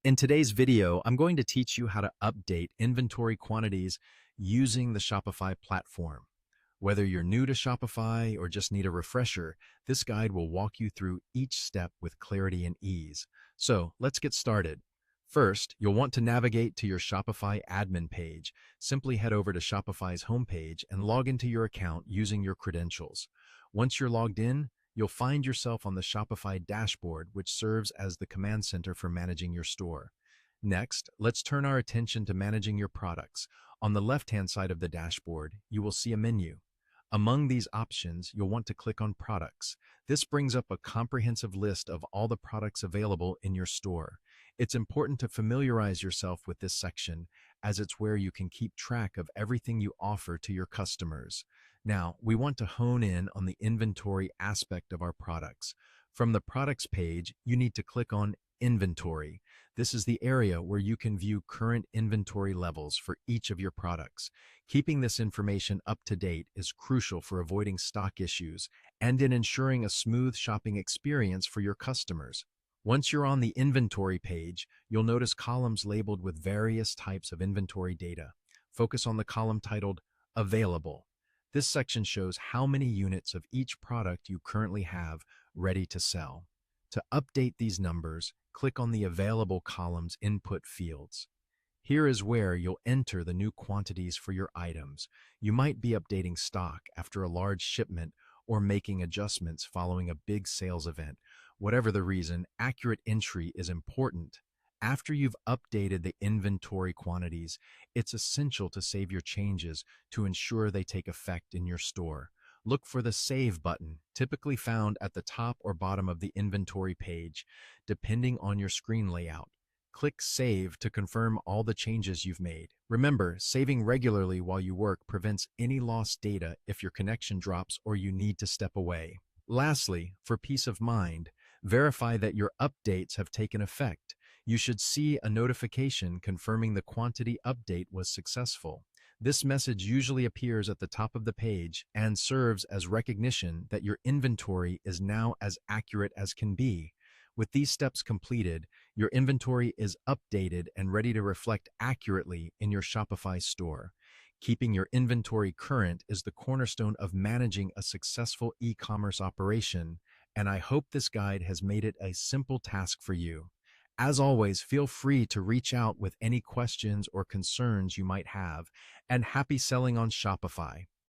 In today's video, I'm going to teach you how to update inventory quantities using the Shopify platform. Whether you're new to Shopify or just need a refresher, this guide will walk you through each step with clarity and ease. So let's get started. First, you'll want to navigate to your Shopify admin page. Simply head over to Shopify's homepage and log into your account using your credentials. Once you're logged in, you'll find yourself on the Shopify dashboard, which serves as the command center for managing your store. Next, let's turn our attention to managing your products. On the left-hand side of the dashboard, you will see a menu. Among these options, you'll want to click on Products. This brings up a comprehensive list of all the products available in your store. It's important to familiarize yourself with this section, as it's where you can keep track of everything you offer to your customers. Now, we want to hone in on the inventory aspect of our products. From the Products page, you need to click on Inventory. This is the area where you can view current inventory levels for each of your products. Keeping this information up to date is crucial for avoiding stock issues and in ensuring a smooth shopping experience for your customers. Once you're on the Inventory page, you'll notice columns labeled with various types of inventory data. Focus on the column titled Available. This section shows how many units of each product you currently have ready to sell. To update these numbers, click on the Available column's input fields. Here is where you'll enter the new quantities for your items. You might be updating stock after a large shipment or making adjustments following a big sales event. Whatever the reason, accurate entry is important. After you've updated the inventory quantities, it's essential to save your changes to ensure they take effect in your store. Look for the Save button, typically found at the top or bottom of the inventory page, depending on your screen layout. Click Save to confirm all the changes you've made. Remember, saving regularly while you work prevents any lost data if your connection drops or you need to step away. Lastly, for peace of mind, verify that your updates have taken effect. You should see a notification confirming the quantity update was successful. This message usually appears at the top of the page and serves as recognition that your inventory is now as accurate as can be. With these steps completed, your inventory is updated and ready to reflect accurately in your Shopify store. Keeping your inventory current is the cornerstone of managing a successful e-commerce operation, and I hope this guide has made it a simple task for you. As always, feel free to reach out with any questions or concerns you might have, and happy selling on Shopify.